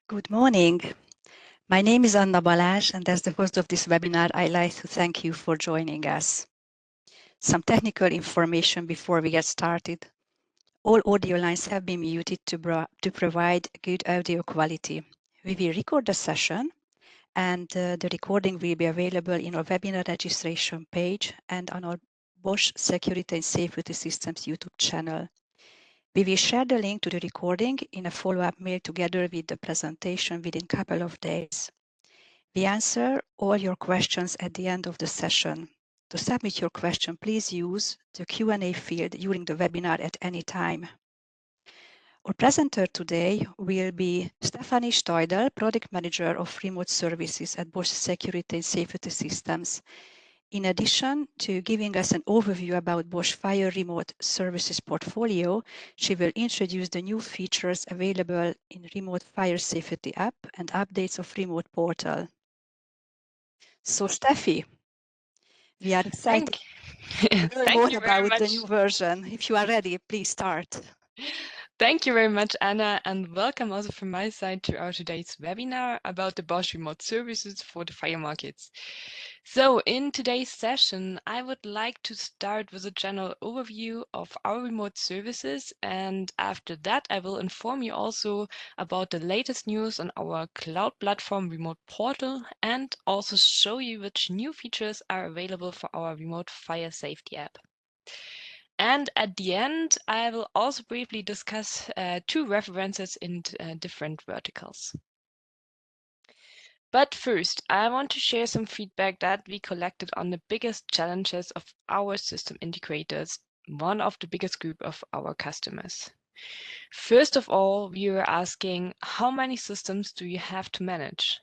Good morning. My name is Anna Balázs, and as the host of this webinar, I'd like to thank you for joining us. Some technical information before we get started. All audio lines have been muted to provide good audio quality. We will record the session, and the recording will be available in our webinar registration page and on our Bosch Security and Safety Systems YouTube channel. We will share the link to the recording in a follow-up mail together with the presentation within a couple of days. We answer all your questions at the end of the session. To submit your question, please use the Q&A field during the webinar at any time. Our presenter today will be Stephanie Steudel, Product Manager of Remote Services at Bosch Security and Safety Systems. In addition to giving us an overview about Bosch Fire Remote Services portfolio, she will introduce the new features available in Remote Fire Safety app and updates of Remote Portal. So Steffi, we are excited to learn more about the new version. If you are ready, please start. Thank you very much, Anna, and welcome also from my side to our today's webinar about the Bosch Remote Services for the fire markets. So in today's session, I would like to start with a general overview of our remote services, and after that, I will inform you also about the latest news on our cloud platform Remote Portal and also show you which new features are available for our remote fire safety app. And at the end, I will also briefly discuss two references in different verticals. But first, I want to share some feedback that we collected on the biggest challenges of our system integrators, one of the biggest group of our customers. First of all, we were asking, how many systems do you have to manage?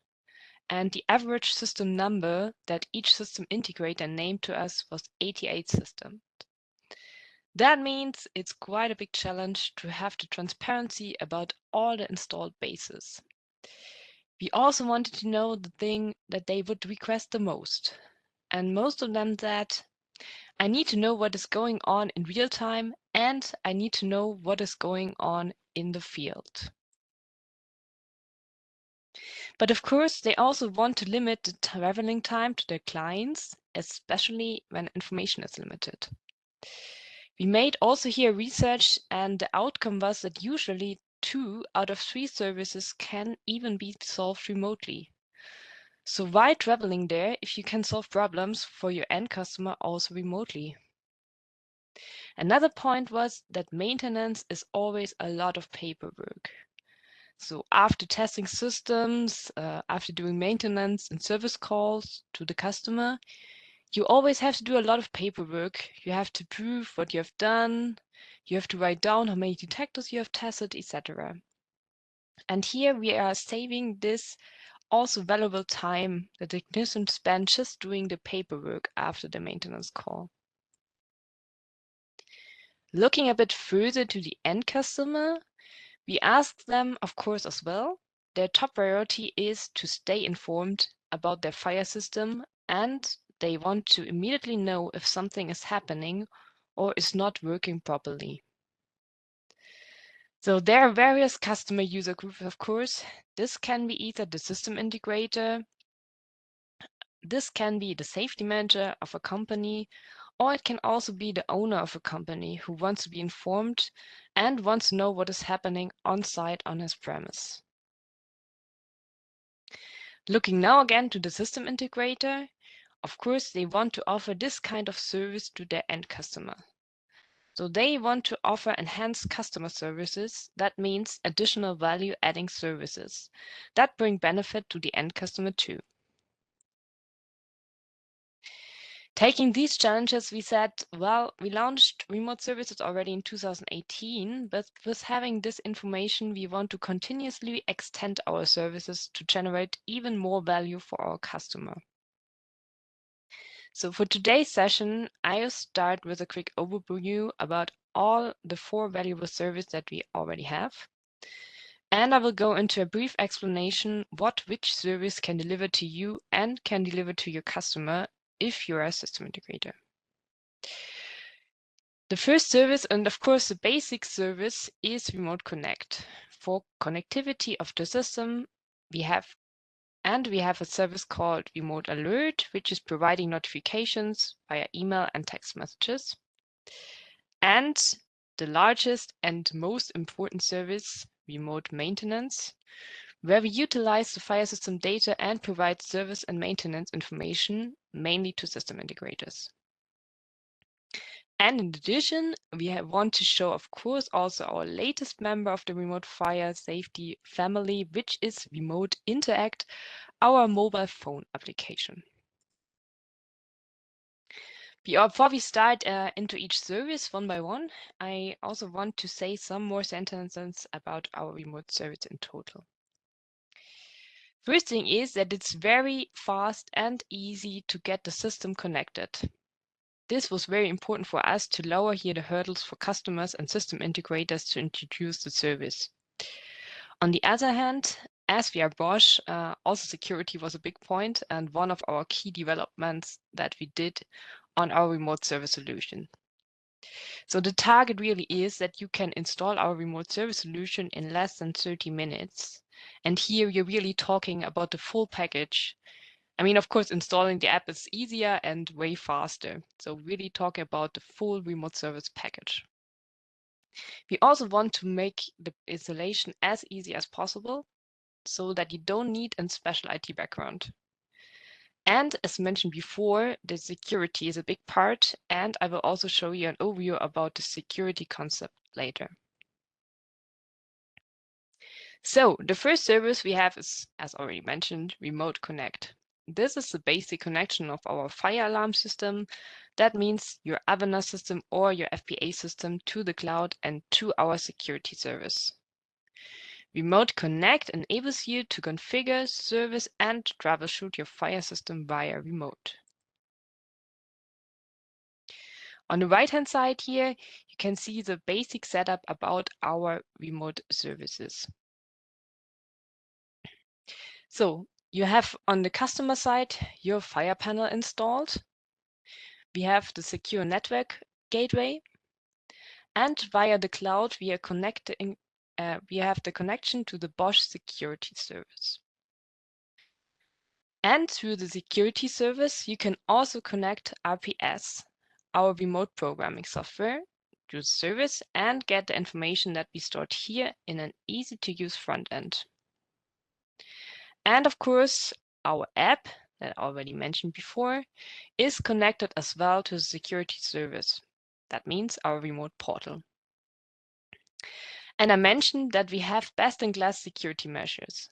And the average system number that each system integrator named to us was 88 systems. That means it's quite a big challenge to have the transparency about all the installed bases. We also wanted to know the thing that they would request the most. And most of them said, I need to know what is going on in real time, and I need to know what is going on in the field. But of course, they also want to limit the traveling time to their clients, especially when information is limited. We made also here research, and the outcome was that usually 2 out of 3 services can even be solved remotely. So why traveling there if you can solve problems for your end customer also remotely? Another point was that maintenance is always a lot of paperwork. So after testing systems, after doing maintenance and service calls to the customer, you always have to do a lot of paperwork. You have to prove what you have done. You have to write down how many detectors you have tested, etc. And here we are saving this also valuable time the technicians spend just doing the paperwork after the maintenance call. Looking a bit further to the end customer, we asked them, of course, as well. Their top priority is to stay informed about their fire system, and they want to immediately know if something is happening or is not working properly. So there are various customer user groups, of course. This can be either the system integrator, this can be the safety manager of a company, or it can also be the owner of a company who wants to be informed and wants to know what is happening on site on his premise. Looking now again to the system integrator, of course, they want to offer this kind of service to their end customer. So they want to offer enhanced customer services. That means additional value adding services that bring benefit to the end customer too. Taking these challenges, we said, well, we launched remote services already in 2018, but with having this information, we want to continuously extend our services to generate even more value for our customer. So for today's session, I'll start with a quick overview about all the 4 valuable services that we already have. And I will go into a brief explanation which service can deliver to you and can deliver to your customer if you're a system integrator. The first service, and of course the basic service, is Remote Connect for connectivity of the system We have a service called Remote Alert, which is providing notifications via email and text messages. And the largest and most important service, Remote Maintenance, where we utilize the fire system data and provide service and maintenance information, mainly to system integrators. And in addition, we want to show, of course, also our latest member of the remote fire safety family, which is Remote Interact, our mobile phone application. Before we start into each service one by one, I also want to say some more sentences about our remote service in total. First thing is that it's very fast and easy to get the system connected. This was very important for us to lower here the hurdles for customers and system integrators to introduce the service. On the other hand, as we are Bosch, also security was a big point and one of our key developments that we did on our remote service solution. So the target really is that you can install our remote service solution in less than 30 minutes. And here you're really talking about the full package. I mean, of course, installing the app is easier and way faster. So really talking about the full remote service package. We also want to make the installation as easy as possible so that you don't need a special IT background. And as mentioned before, the security is a big part, and I will also show you an overview about the security concept later. So the first service we have is, as already mentioned, Remote Connect. This is the basic connection of our fire alarm system. That means your Avana system or your FPA system to the cloud and to our security service. Remote Connect enables you to configure, service, and troubleshoot your fire system via remote. On the right-hand side here, you can see the basic setup about our remote services. So you have on the customer side your fire panel installed. We have the secure network gateway, and via the cloud we are connecting. We have the connection to the Bosch security service. And through the security service, you can also connect RPS, our remote programming software, to the service and get the information that we stored here in an easy-to-use front end. And of course, our app that I already mentioned before is connected as well to the security service. That means our remote portal. And I mentioned that we have best-in-class security measures.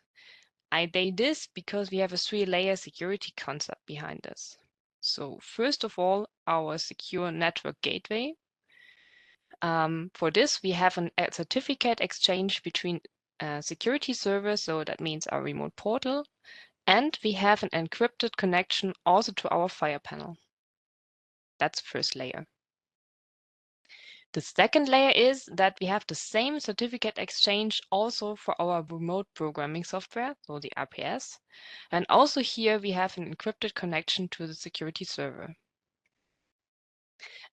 I did this because we have a 3-layer security concept behind this. So first of all, our secure network gateway. For this, we have a certificate exchange between security servers, so that means our remote portal, and we have an encrypted connection also to our fire panel. That's the first layer. The second layer is that we have the same certificate exchange also for our remote programming software, so the RPS. And also here we have an encrypted connection to the security server.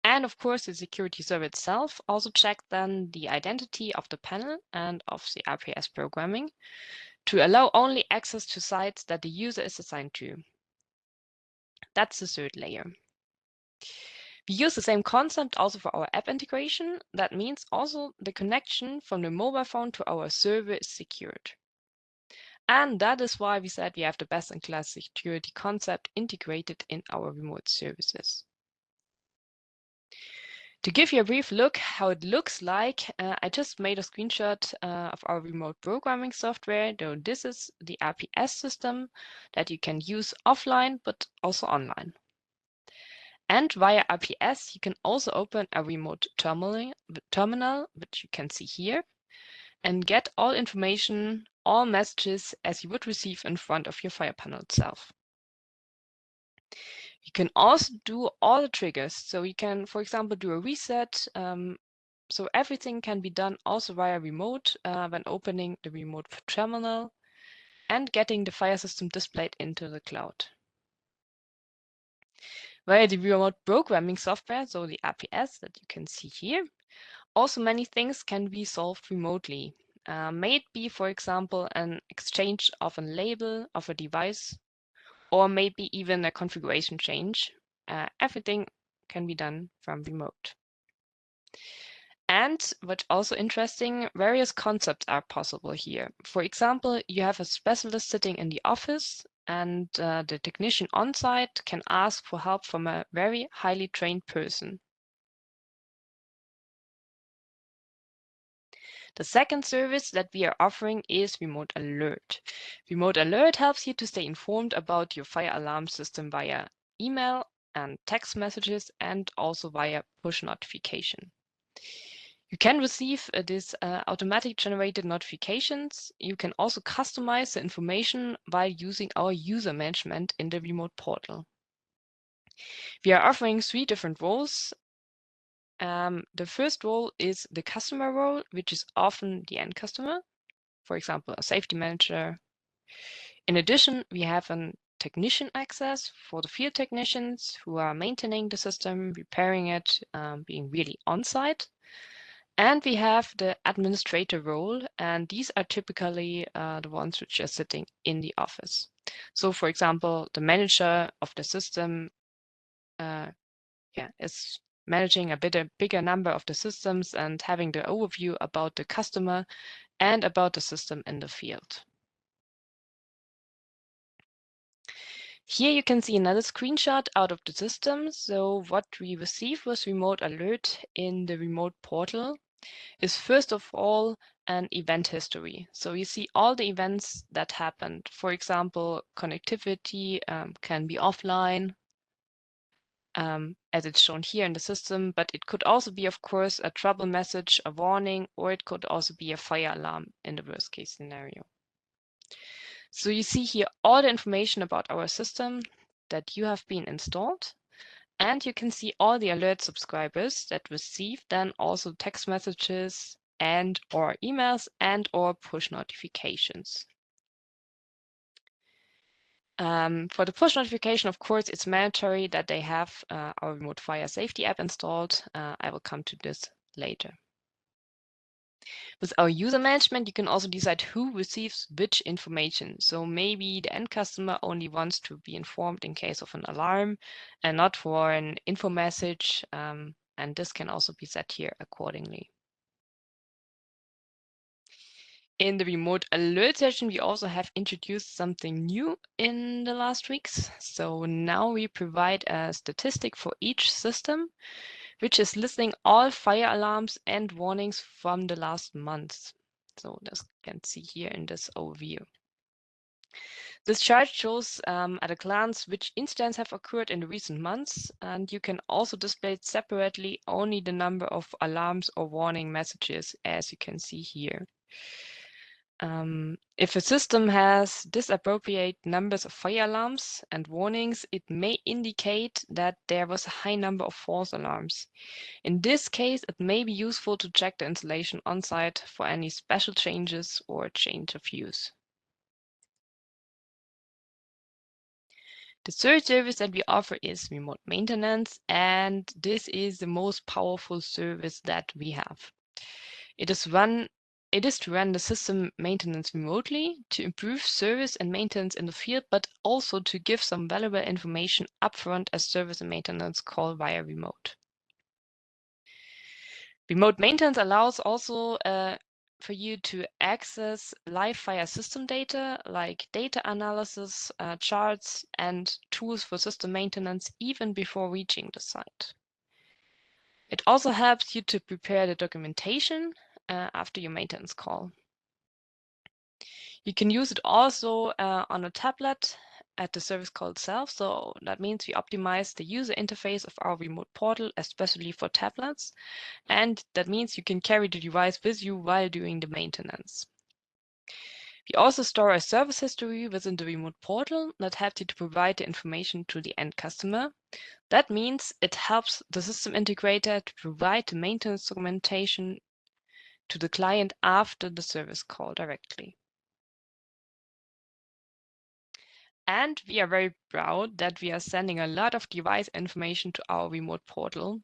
And of course, the security server itself also checks then the identity of the panel and of the RPS programming to allow only access to sites that the user is assigned to. That's the third layer. We use the same concept also for our app integration. That means also the connection from the mobile phone to our server is secured. And that is why we said we have the best-in-class security concept integrated in our remote services. To give you a brief look how it looks like, I just made a screenshot of our remote programming software. Though this is the RPS system that you can use offline, but also online. And via RPS, you can also open a remote terminal, which you can see here, and get all information, all messages as you would receive in front of your fire panel itself. You can also do all the triggers. So you can, for example, do a reset. So everything can be done also via remote when opening the remote terminal and getting the fire system displayed into the cloud. Via the remote programming software, so the RPS that you can see here, also many things can be solved remotely. May it be, for example, an exchange of a label of a device, or maybe even a configuration change. Everything can be done from remote. And what's also interesting, various concepts are possible here. For example, you have a specialist sitting in the office, and the technician on site can ask for help from a very highly trained person. The second service that we are offering is Remote Alert. Remote Alert helps you to stay informed about your fire alarm system via email and text messages, and also via push notification. You can receive these automatic generated notifications. You can also customize the information by using our user management in the remote portal. We are offering 3 different roles. The first role is the customer role, which is often the end customer, for example, a safety manager. In addition, we have a technician access for the field technicians who are maintaining the system, repairing it, being really on site. And we have the administrator role, and these are typically the ones which are sitting in the office. So, for example, the manager of the system is managing a bigger number of the systems and having the overview about the customer and about the system in the field. Here you can see another screenshot out of the system. So what we received was Remote Alert in the remote portal is first of all an event history. So you see all the events that happened. For example, connectivity can be offline, as it's shown here in the system, but it could also be, of course, a trouble message, a warning, or it could also be a fire alarm in the worst case scenario. So you see here all the information about our system that you have been installed. And you can see all the alert subscribers that receive then also text messages and or emails and or push notifications. For the push notification, of course, it's mandatory that they have our remote fire safety app installed. I will come to this later. With our user management, you can also decide who receives which information. So maybe the end customer only wants to be informed in case of an alarm and not for an info message. And this can also be set here accordingly. In the remote alert session, we also have introduced something new in the last weeks. So now we provide a statistic for each system, which is listing all fire alarms and warnings from the last month. So this you can see here in this overview. This chart shows at a glance which incidents have occurred in the recent months, and you can also display separately only the number of alarms or warning messages, as you can see here. If a system has disappropriate numbers of fire alarms and warnings, it may indicate that there was a high number of false alarms. In this case, it may be useful to check the installation on site for any special changes or change of use. The third service that we offer is remote maintenance, and this is the most powerful service that we have. It is to run the system maintenance remotely, to improve service and maintenance in the field, but also to give some valuable information upfront as service and maintenance call via remote. Remote maintenance allows also for you to access live fire system data like data analysis, charts, and tools for system maintenance even before reaching the site. It also helps you to prepare the documentation after your maintenance call. You can use it also on a tablet at the service call itself. So that means we optimize the user interface of our remote portal, especially for tablets. And that means you can carry the device with you while doing the maintenance. We also store a service history within the remote portal that helps you to provide the information to the end customer. That means it helps the system integrator to provide the maintenance documentation to the client after the service call directly. And we are very proud that we are sending a lot of device information to our remote portal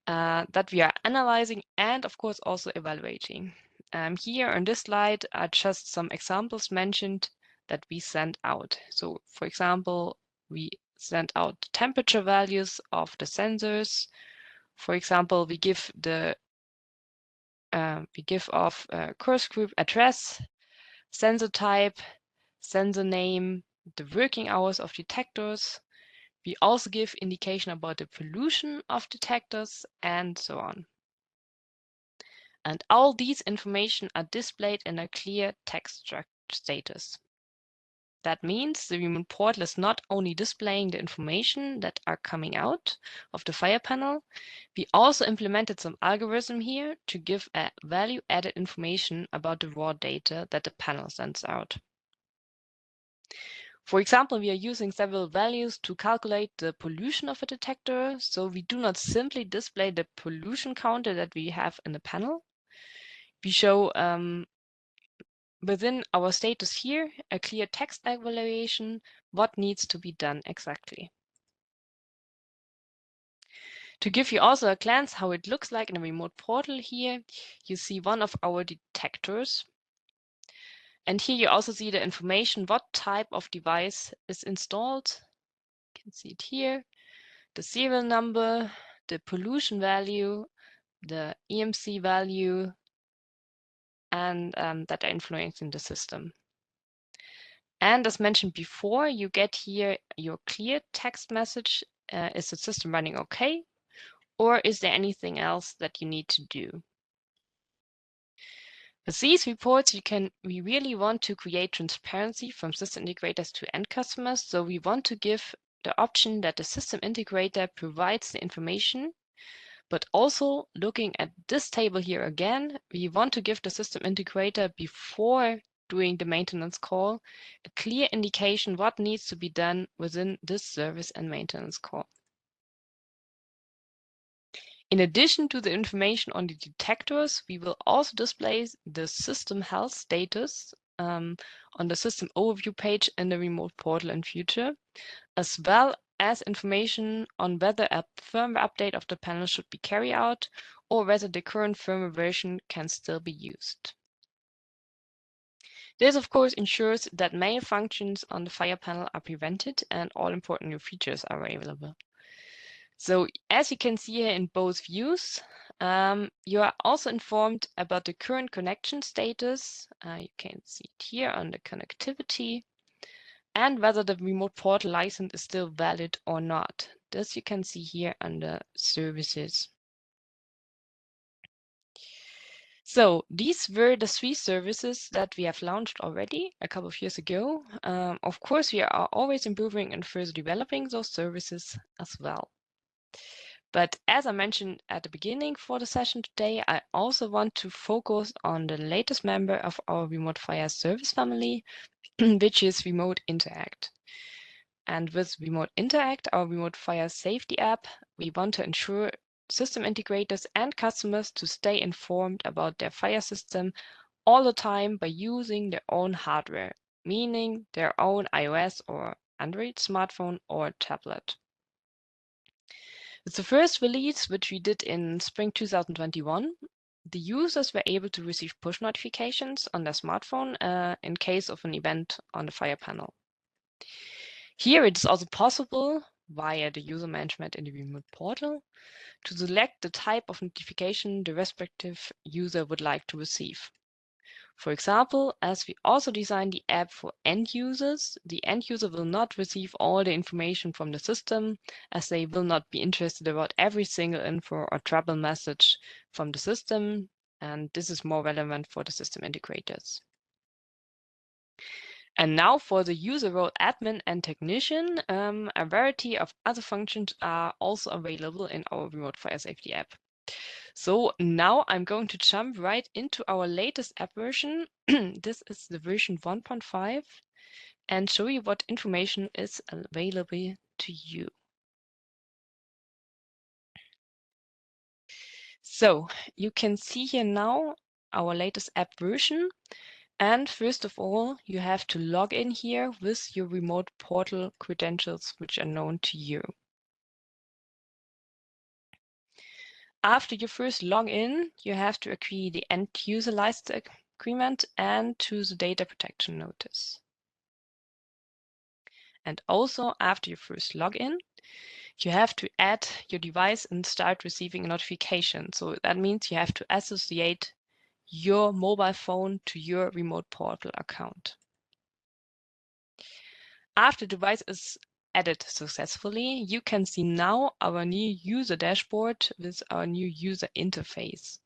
that we are analyzing and, of course, also evaluating. Here on this slide are just some examples mentioned that we send out. So for example, we send out temperature values of the sensors. For example, we give off course group address, sensor type, sensor name, the working hours of detectors. We also give indication about the pollution of detectors and so on. And all these information are displayed in a clear text status. That means the remote portal is not only displaying the information that are coming out of the Fire panel, we also implemented some algorithm here to give a value-added information about the raw data that the panel sends out. For example, we are using several values to calculate the pollution of a detector, so we do not simply display the pollution counter that we have in the panel. We show within our status here a clear text evaluation, what needs to be done exactly. To give you also a glance how it looks like in a remote portal here, you see one of our detectors. And here you also see the information, what type of device is installed. You can see it here, the serial number, the pollution value, the EMC value, and that are influencing the system. And as mentioned before, you get here your clear text message. Is the system running okay? Or is there anything else that you need to do? With these reports, we really want to create transparency from system integrators to end customers. So we want to give the option that the system integrator provides the information, but also looking at this table here again, we want to give the system integrator before doing the maintenance call, a clear indication what needs to be done within this service and maintenance call. In addition to the information on the detectors, we will also display the system health status on the system overview page in the remote portal in future, as well as information on whether a firmware update of the panel should be carried out or whether the current firmware version can still be used. This, of course, ensures that manual functions on the Fire panel are prevented and all important new features are available. So as you can see here in both views, you are also informed about the current connection status. You can see it here on the connectivity and whether the remote portal license is still valid or not. This you can see here under services. So these were the 3 services that we have launched already a couple of years ago. Of course, we are always improving and further developing those services as well. But as I mentioned at the beginning for the session today, I also want to focus on the latest member of our Remote Fire service family, which is Remote Interact. And with Remote Interact, our Remote Fire safety app, we want to ensure system integrators and customers to stay informed about their fire system all the time by using their own hardware, meaning their own iOS or Android smartphone or tablet. With the first release, which we did in spring 2021, the users were able to receive push notifications on their smartphone in case of an event on the Fire panel. Here it is also possible, via the user management in the remote portal, to select the type of notification the respective user would like to receive. For example, as we also designed the app for end users, the end user will not receive all the information from the system, as they will not be interested about every single info or trouble message from the system, and this is more relevant for the system integrators. And now for the user role admin and technician, a variety of other functions are also available in our Remote Fire Safety app. So now I'm going to jump right into our latest app version. This is the version 1.5 and show you what information is available to you. So you can see here now our latest app version. And first of all, you have to log in here with your remote portal credentials, which are known to you. After you first log in, you have to agree the end user license agreement and choose the data protection notice. And also after you first log in, you have to add your device and start receiving a notification. So that means you have to associate your mobile phone to your remote portal account. After the device is added successfully, you can see now our new user dashboard with our new user interface.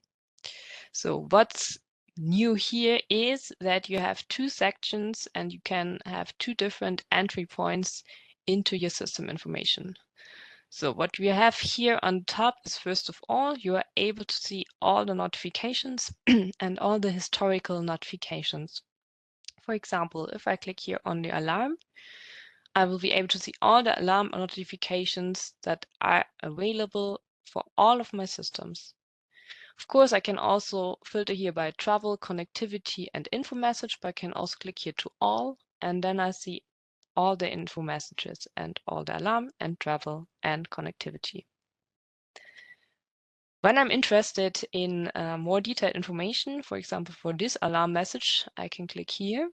So what's new here is that you have two sections and you can have two different entry points into your system information. So what we have here on top is, first of all, you are able to see all the notifications and all the historical notifications. For example, if I click here on the alarm, I will be able to see all the alarm notifications that are available for all of my systems. Of course, I can also filter here by travel, connectivity, and info message, but I can also click here to all, and then I see all the info messages and all the alarm and travel and connectivity. When I'm interested in more detailed information, for example, for this alarm message, I can click here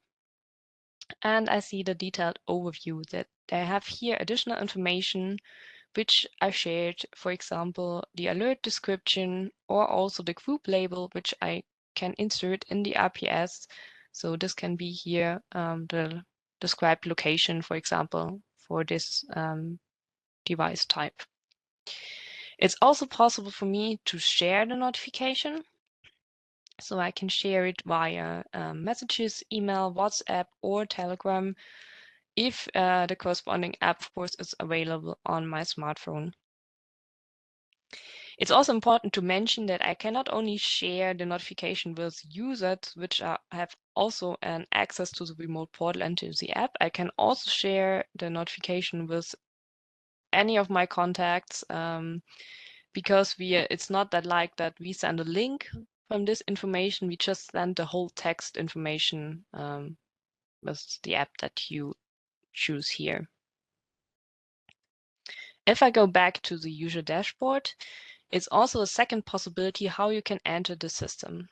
and I see the detailed overview that they have here additional information which I shared, for example, the alert description or also the group label, which I can insert in the RPS. So this can be here the described location, for example, for this device type. It's also possible for me to share the notification. So I can share it via messages, email, WhatsApp, or Telegram if the corresponding app, of course, is available on my smartphone. It's also important to mention that I can not only share the notification with users which have also an access to the remote portal and to the app. I can also share the notification with any of my contacts because it's not that like that we send a link from this information. We just send the whole text information with the app that you choose here. If I go back to the user dashboard, it's also a second possibility how you can enter the system.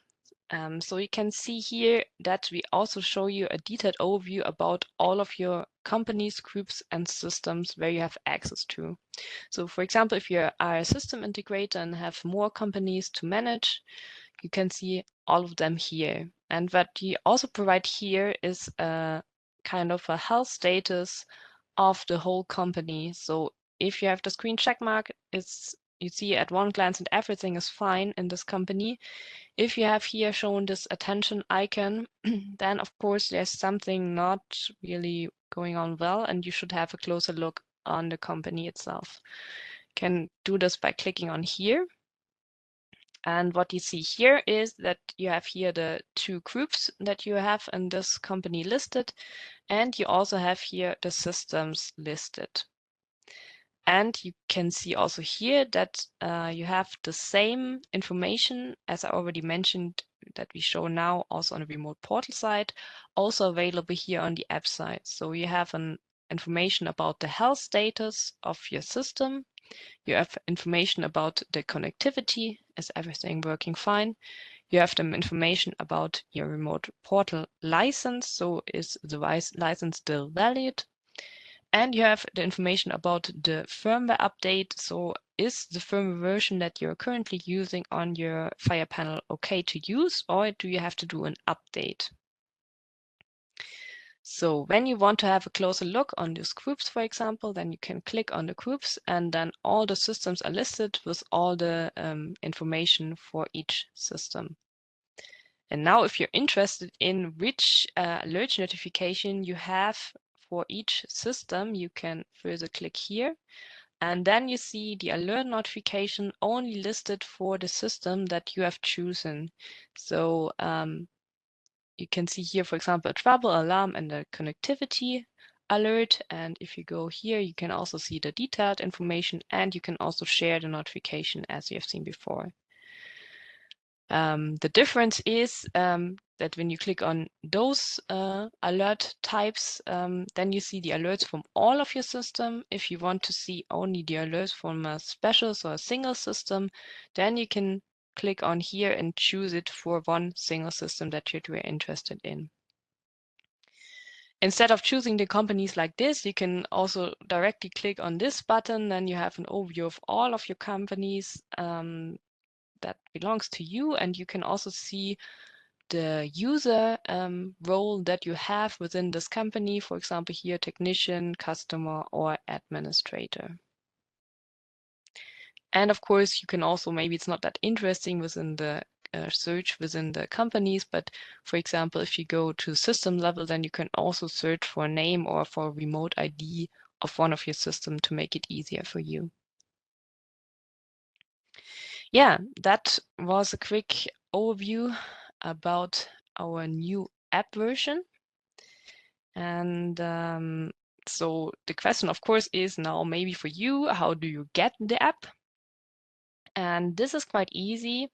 So you can see here that we also show you a detailed overview about all of your companies, groups, and systems where you have access to. So for example, if you are a system integrator and have more companies to manage, you can see all of them here. And what we also provide here is a kind of a health status of the whole company. So if you have the screen check mark, you see at one glance that everything is fine in this company. If you have here shown this attention icon, then of course there's something not really going on well, and you should have a closer look on the company itself. You can do this by clicking on here. And what you see here is that you have here the two groups that you have in this company listed, and you also have here the systems listed. And you can see also here that you have the same information as I already mentioned that we show now also on the remote portal side, also available here on the app side. So you have an information about the health status of your system. You have information about the connectivity, is everything working fine? You have the information about your remote portal license, so is the license still valid? And you have the information about the firmware update, so is the firmware version that you're currently using on your Fire panel okay to use, or do you have to do an update? So when you want to have a closer look on these groups, for example, then you can click on the groups and then all the systems are listed with all the information for each system. And now if you're interested in which alert notification you have for each system, you can further click here. And then you see the alert notification only listed for the system that you have chosen. So you can see here, for example, a trouble alarm and a connectivity alert. And if you go here, you can also see the detailed information and you can also share the notification as you have seen before. The difference is that when you click on those alert types, then you see the alerts from all of your system. If you want to see only the alerts from a special or a single system, then you can click on here and choose it for one single system that you're interested in. Instead of choosing the companies like this, you can also directly click on this button, then you have an overview of all of your companies that belongs to you, and you can also see the user role that you have within this company, for example, here, technician, customer, or administrator. And of course, you can also, maybe it's not that interesting within the search within the companies, but for example, if you go to system level, then you can also search for a name or for a remote ID of one of your systems to make it easier for you. Yeah, that was a quick overview about our new app version. And so the question, of course, is now maybe for you, how do you get the app? And this is quite easy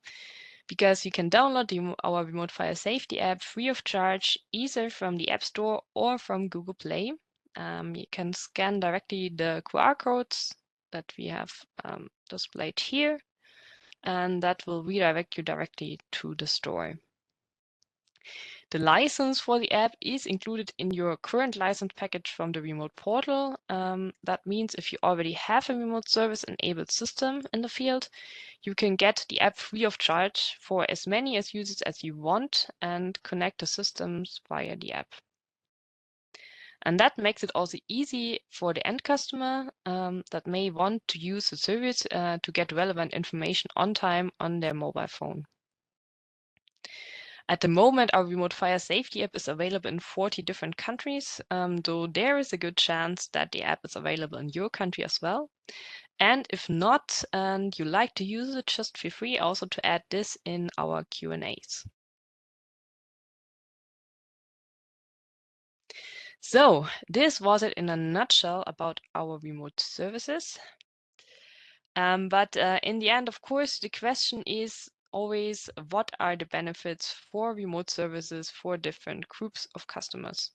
because you can download our Remote Fire Safety app free of charge, either from the App Store or from Google Play. You can scan directly the QR codes that we have displayed here, and that will redirect you directly to the store. The license for the app is included in your current license package from the remote portal. That means if you already have a remote service enabled system in the field, you can get the app free of charge for as many as users as you want and connect the systems via the app. And that makes it also easy for the end customer that may want to use the service to get relevant information on time on their mobile phone. At the moment, our Remote Fire Safety app is available in 40 different countries, though there is a good chance that the app is available in your country as well. And if not, and you like to use it, just feel free also to add this in our Q&As. So this was it in a nutshell about our remote services. But in the end, of course, the question is always, what are the benefits for remote services for different groups of customers?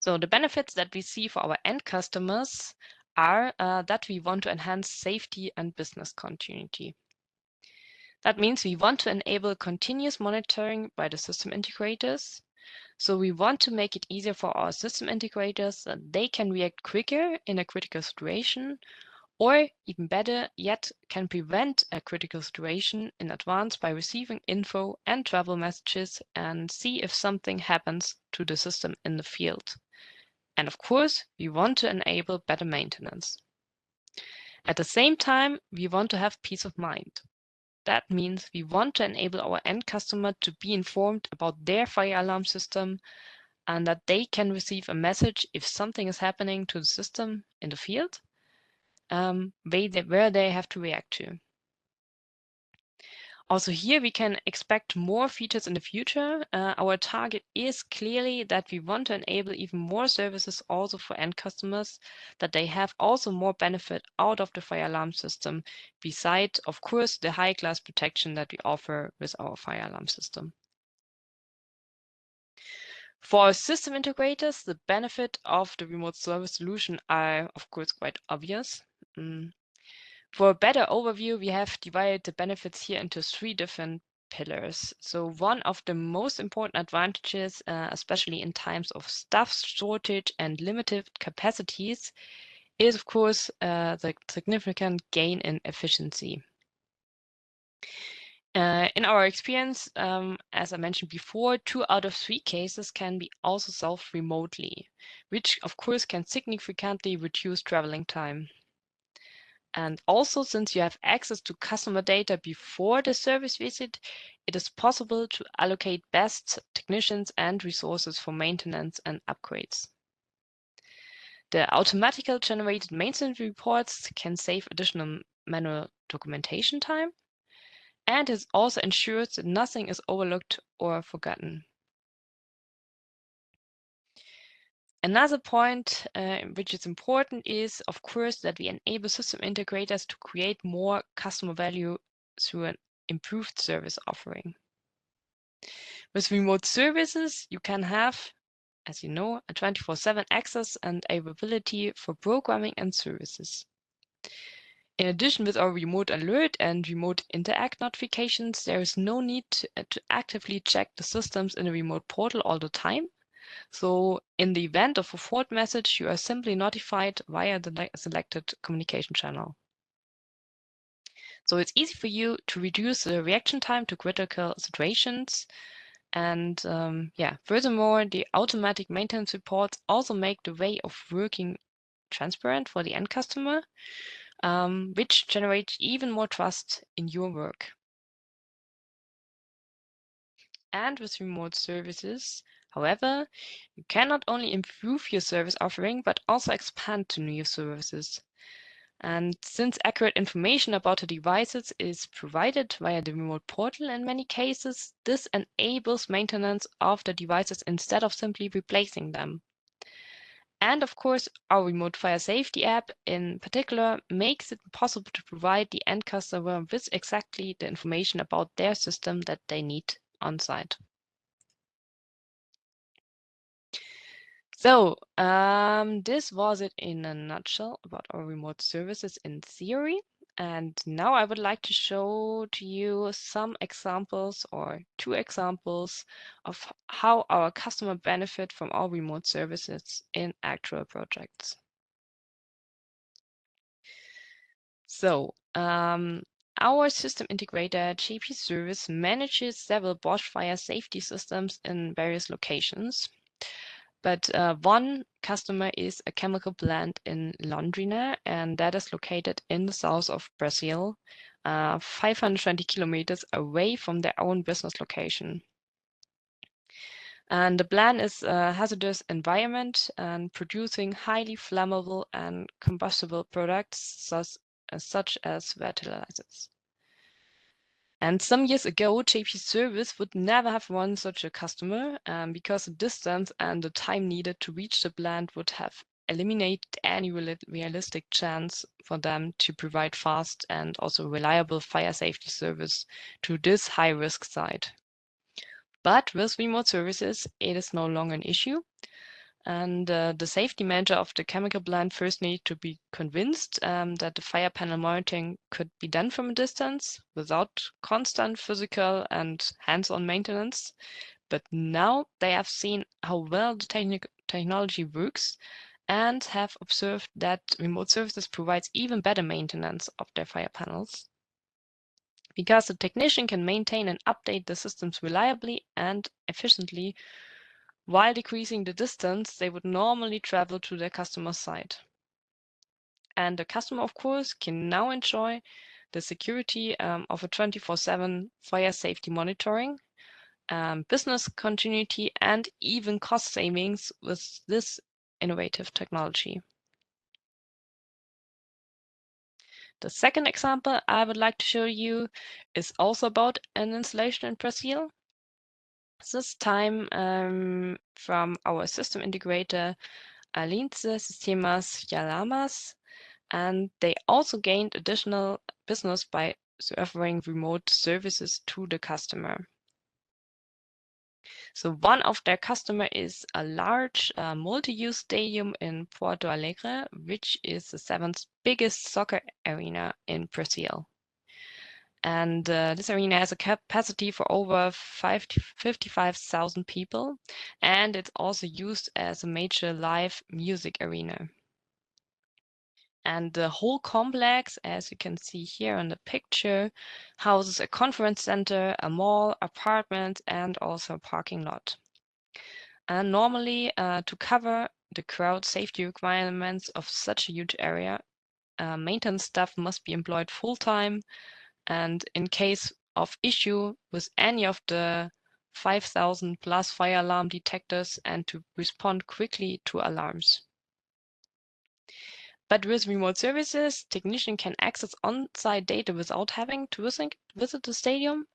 So the benefits that we see for our end customers are that we want to enhance safety and business continuity. That means we want to enable continuous monitoring by the system integrators. So we want to make it easier for our system integrators that they can react quicker in a critical situation, or even better yet, can prevent a critical situation in advance by receiving info and travel messages and see if something happens to the system in the field. And of course, we want to enable better maintenance. At the same time, we want to have peace of mind. That means we want to enable our end customer to be informed about their fire alarm system and that they can receive a message if something is happening to the system in the field, where they have to react to. Also here we can expect more features in the future. Our target is clearly that we want to enable even more services also for end customers, that they have also more benefit out of the fire alarm system, besides, of course, the high-class protection that we offer with our fire alarm system. For system integrators, the benefit of the remote service solution are, of course, quite obvious. For a better overview, we have divided the benefits here into 3 different pillars. So one of the most important advantages, especially in times of staff shortage and limited capacities, is of course the significant gain in efficiency. In our experience, as I mentioned before, 2 out of 3 cases can be also solved remotely, which of course can significantly reduce traveling time. And also, since you have access to customer data before the service visit, it is possible to allocate best technicians and resources for maintenance and upgrades. The automatically generated maintenance reports can save additional manual documentation time, and it also ensures that nothing is overlooked or forgotten. Another point which is important is, of course, that we enable system integrators to create more customer value through an improved service offering. With remote services, you can have, as you know, a 24/7 access and availability for programming and services. In addition, with our remote alert and remote interact notifications, there is no need to actively check the systems in a remote portal all the time. So in the event of a fault message, you are simply notified via the selected communication channel. So it's easy for you to reduce the reaction time to critical situations. And furthermore, the automatic maintenance reports also make the way of working transparent for the end customer, which generates even more trust in your work. And with remote services, however, you can not only improve your service offering, but also expand to new services. And since accurate information about the devices is provided via the remote portal in many cases, this enables maintenance of the devices instead of simply replacing them. And of course, our remote fire safety app in particular makes it possible to provide the end customer with exactly the information about their system that they need on site. So this was it in a nutshell about our remote services in theory. And now I would like to show to you some examples or 2 examples of how our customer benefit from our remote services in actual projects. So our system integrator JP Service manages several Bosch fire safety systems in various locations. But one customer is a chemical plant in Londrina, and that is located in the south of Brazil, 520 kilometers away from their own business location. And the plant is a hazardous environment and producing highly flammable and combustible products such as fertilizers. And some years ago, JP Service would never have won such a customer because the distance and the time needed to reach the plant would have eliminated any realistic chance for them to provide fast and also reliable fire safety service to this high-risk site. But with remote services, it is no longer an issue. And the safety manager of the chemical plant first needed to be convinced that the fire panel monitoring could be done from a distance without constant physical and hands-on maintenance. But now they have seen how well the technology works and have observed that remote services provides even better maintenance of their fire panels because the technician can maintain and update the systems reliably and efficiently while decreasing the distance they would normally travel to their customer site. And the customer, of course, can now enjoy the security of a 24/7 fire safety monitoring, business continuity, and even cost savings with this innovative technology. The second example I would like to show you is also about an installation in Brazil. This time from our system integrator Alince Sistemas Yalamas, and they also gained additional business by offering remote services to the customer. So one of their customer is a large multi-use stadium in Porto Alegre, which is the 7th biggest soccer arena in Brazil. And this arena has a capacity for over 55,000 people, and it's also used as a major live music arena. And the whole complex, as you can see here on the picture, houses a conference center, a mall, apartments, and also a parking lot. And normally, to cover the crowd safety requirements of such a huge area, maintenance staff must be employed full-time, and in case of issue with any of the 5,000 plus fire alarm detectors and to respond quickly to alarms. But with remote services, technicians can access on-site data without having to visit the stadium.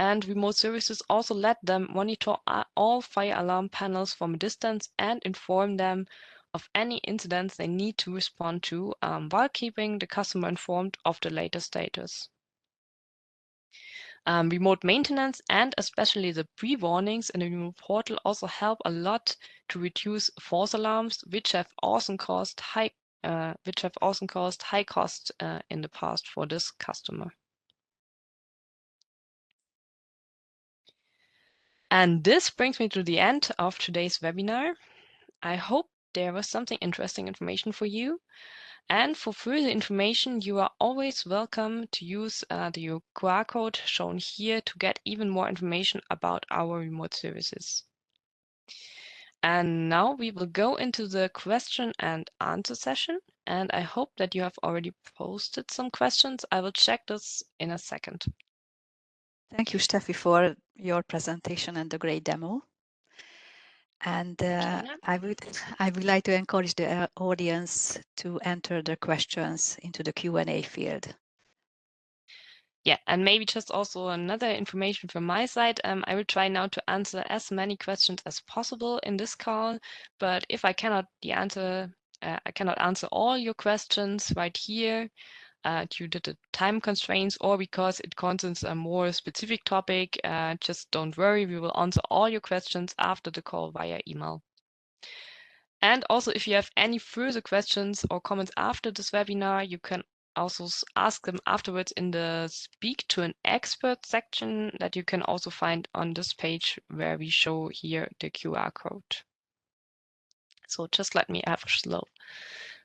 And remote services also let them monitor all fire alarm panels from a distance and inform them of any incidents they need to respond to while keeping the customer informed of the latest status. Remote maintenance and especially the pre-warnings in the remote portal also help a lot to reduce false alarms, which have also caused high cost in the past for this customer. And this brings me to the end of today's webinar. I hope there was something interesting information for you. And for further information, you are always welcome to use the QR code shown here to get even more information about our remote services. And now we will go into the question and answer session. And I hope that you have already posted some questions. I will check this in a second. Thank you, Steffi, for your presentation and the great demo. And I would like to encourage the audience to enter their questions into the Q&A field. Yeah, and maybe just also another information from my side. I will try now to answer as many questions as possible in this call, but if I cannot answer all your questions right here due to the time constraints or because it concerns a more specific topic, just don't worry, we will answer all your questions after the call via email. And also, if you have any further questions or comments after this webinar, you can also ask them afterwards in the Speak to an Expert section that you can also find on this page where we show here the QR code. So just let me have a slow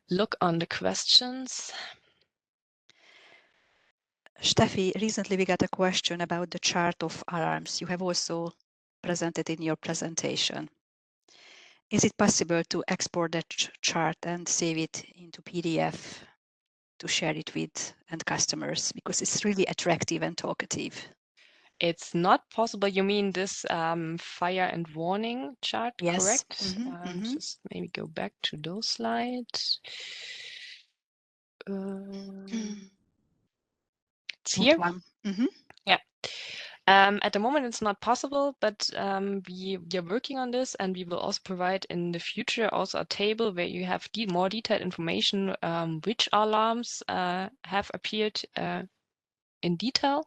look on the questions. Steffi, recently we got a question about the chart of alarms. You have also presented in your presentation. Is it possible to export that chart and save it into PDF to share it with end customers? Because it's really attractive and talkative. It's not possible. You mean this fire and warning chart, Yes. correct? Just maybe go back to those slides. It's here. Yeah. At the moment, it's not possible, but we are working on this, and we will also provide in the future also a table where you have more detailed information which alarms have appeared in detail.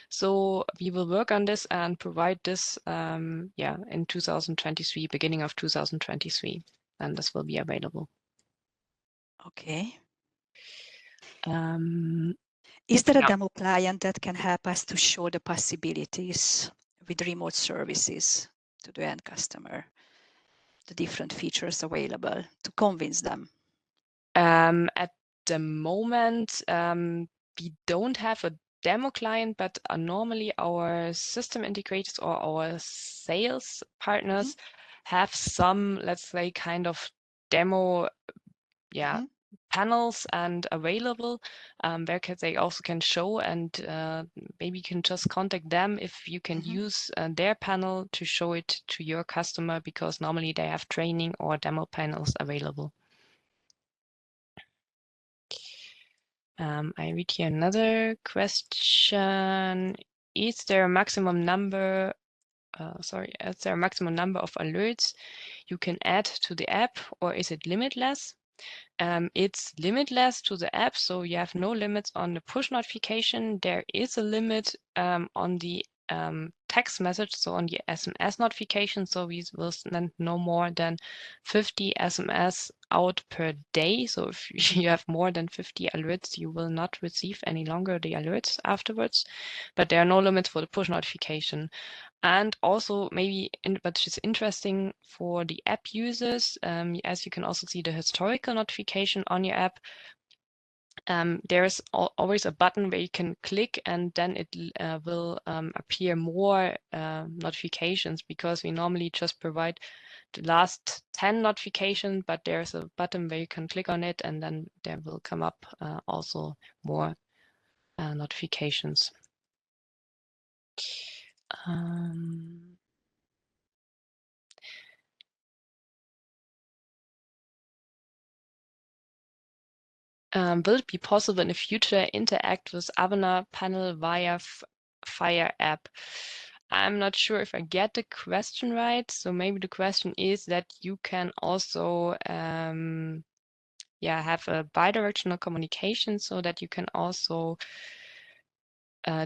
So we will work on this and provide this, in 2023, beginning of 2023, and this will be available. Okay. Is there a demo client that can help us to show the possibilities with remote services to the end customer, the different features available to convince them? At the moment, we don't have a demo client, but normally our system integrators or our sales partners have some, let's say, kind of demo panels and available where they also can show, and maybe you can just contact them if you can use their panel to show it to your customer, because normally they have training or demo panels available. I read here another question. Is there a maximum number of alerts you can add to the app, or is it limitless? It's limitless to the app, so you have no limits on the push notification. There is a limit on the text message, so on the SMS notification. So we will send no more than 50 SMS out per day. So if you have more than 50 alerts, you will not receive any longer the alerts afterwards. But there are no limits for the push notification. And also maybe, which is interesting for the app users, as you can also see the historical notification on your app, there's always a button where you can click, and then it will appear more notifications, because we normally just provide the last 10 notifications, but there's a button where you can click on it, and then there will come up also more notifications. Will it be possible in the future to interact with Avana panel via Fire app? I'm not sure if I get the question right. So maybe the question is that you can also have a bidirectional communication, so that you can also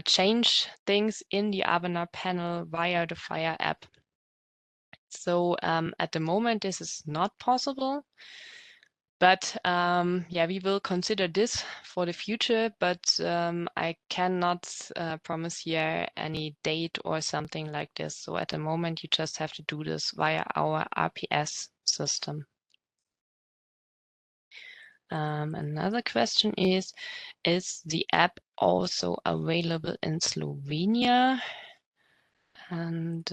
change things in the Avenar panel via the Fire app. So at the moment, this is not possible. But yeah, we will consider this for the future, but I cannot promise here any date or something like this. So at the moment, you just have to do this via our RPS system. Another question is the app also available in Slovenia? And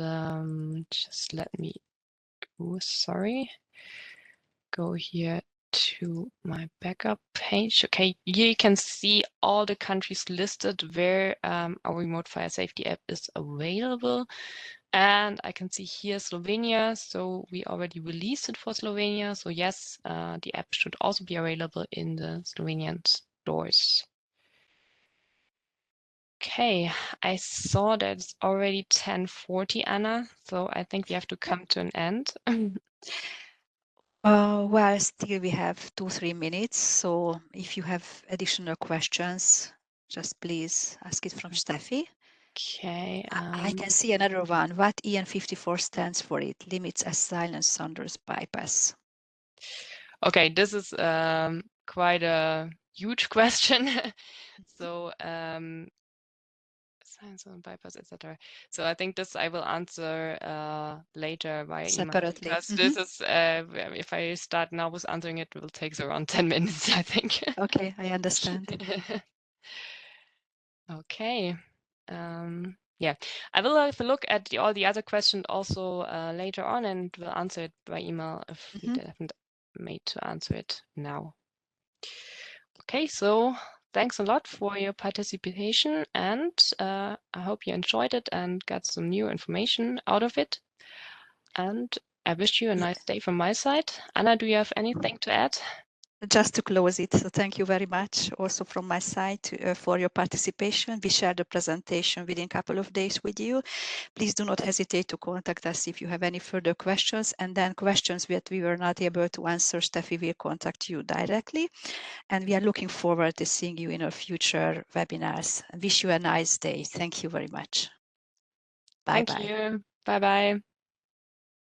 just let me go, sorry, go here to my backup page. Okay, here you can see all the countries listed where our remote fire safety app is available. And I can see here Slovenia, so we already released it for Slovenia. So yes, the app should also be available in the Slovenian stores. Okay, I saw that it's already 10:40, Anna, so I think we have to come to an end. Well, still we have 2-3 minutes. So if you have additional questions, just please ask it from Steffi. Okay. I can see another one. What EN54 stands for? It limits as silence thunders bypass. Okay, this is quite a huge question. So science on bypass, etc. So I think this I will answer later via email, Separately. because this is if I start now with answering it, will take around 10 minutes, I think. Okay, I understand. Okay. Yeah, I will have a look at all the other questions also later on, and will answer it by email if we haven't made to answer it now. Okay, so thanks a lot for your participation, and I hope you enjoyed it and got some new information out of it. And I wish you a nice day from my side. Anna, do you have anything to add? Just to close it, so thank you very much also from my side for your participation. We share the presentation within a couple of days with you. Please do not hesitate to contact us if you have any further questions, and then questions that we were not able to answer, Steffi will contact you directly. And we are looking forward to seeing you in our future webinars. I wish you a nice day. Thank you very much. Bye-bye. Thank you. Bye-bye.